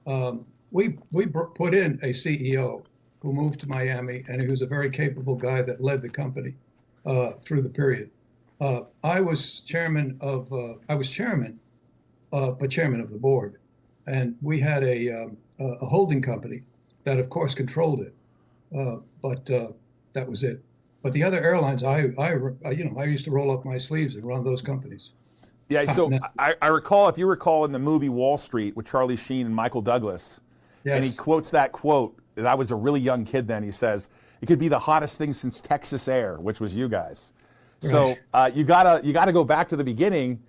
Put in a CEO who moved to Miami, and he was a very capable guy that led the company through the period. I was chairman, but chairman of the board, and we had a holding company that, of course, controlled it. But that was it. But the other airlines, I used to roll up my sleeves and run those companies. Yeah, so I recall, if you recall, in the movie Wall Street with Charlie Sheen and Michael Douglas, Yes. and he quotes that quote, and I was a really young kid then, he says, it could be the hottest thing since Texas Air, which was you guys. Right. So you gotta go back to the beginning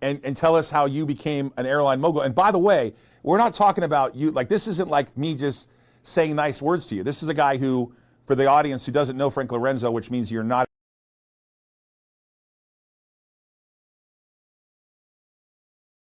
and tell us how you became an airline mogul. And by the way, we're not talking about you, like this isn't like me just saying nice words to you. This is a guy who, for the audience who doesn't know Frank Lorenzo, which means you're not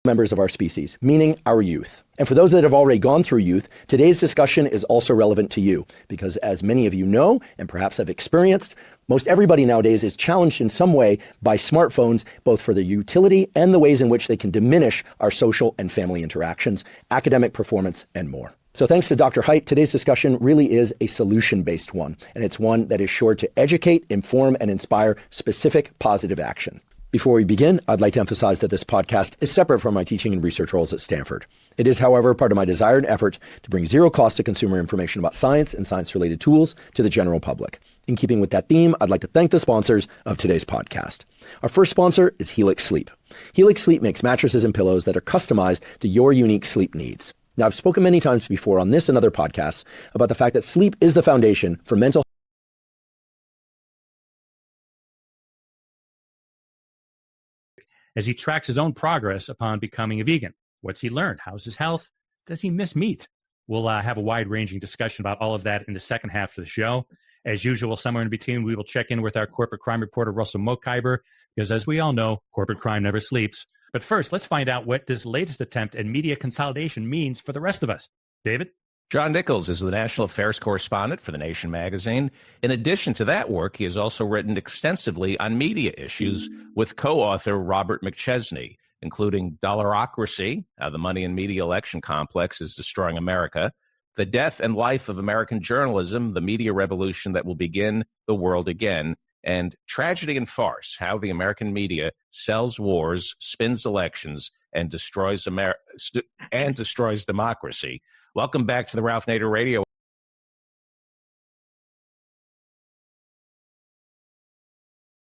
members of our species, meaning our youth. And for those that have already gone through youth, today's discussion is also relevant to you because, as many of you know, and perhaps have experienced, most everybody nowadays is challenged in some way by smartphones, both for their utility and the ways in which they can diminish our social and family interactions, academic performance, and more. So thanks to Dr. Haidt, today's discussion really is a solution-based one, and it's one that is sure to educate, inform, and inspire specific positive action. Before we begin, I'd like to emphasize that this podcast is separate from my teaching and research roles at Stanford. It is, however, part of my desired effort to bring zero cost to consumer information about science and science-related tools to the general public. In keeping with that theme, I'd like to thank the sponsors of today's podcast. Our first sponsor is Helix Sleep. Helix Sleep makes mattresses and pillows that are customized to your unique sleep needs. Now, I've spoken many times before on this and other podcasts about the fact that sleep is the foundation for mental health. As he tracks his own progress upon becoming a vegan. What's he learned? How's his health? Does he miss meat? We'll have a wide-ranging discussion about all of that in the second half of the show. As usual, somewhere in between, we will check in with our corporate crime reporter, Russell Mokhiber, because as we all know, corporate crime never sleeps. But first, let's find out what this latest attempt at media consolidation means for the rest of us. David? John Nichols is the national affairs correspondent for The Nation magazine. In addition to that work, he has also written extensively on media issues with co-author Robert McChesney, including Dollarocracy, How the Money and Media Election Complex is Destroying America, The Death and Life of American Journalism, the Media Revolution That Will Begin the World Again, and Tragedy and Farce, How the American Media Sells Wars, Spins Elections, and Destroys Democracy. Welcome back to the Ralph Nader Radio.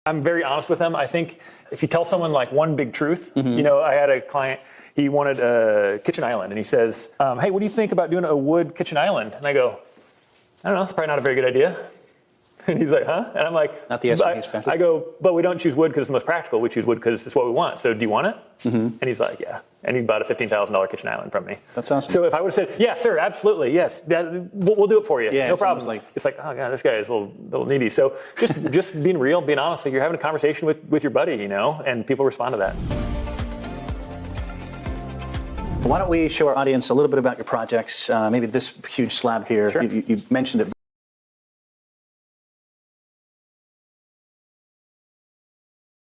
I'm very honest with them. I think if you tell someone like one big truth, I had a client, he wanted a kitchen island, and he says, hey, what do you think about doing a wood kitchen island? And I go, I don't know, it's probably not a very good idea. And he's like, huh? And I'm like, not the SUV special. I go, but we don't choose wood because it's the most practical. We choose wood because it's what we want. So do you want it? And he's like, yeah. And he bought a $15,000 kitchen island from me. That's awesome. So if I would have said, yeah, sir, absolutely, yes, we'll do it for you. Yeah, no problem. It's like, oh, God, this guy is a little needy. So just being real, being honest, like you're having a conversation with your buddy, and people respond to that. Why don't we show our audience a little bit about your projects, maybe this huge slab here. Sure. You mentioned it.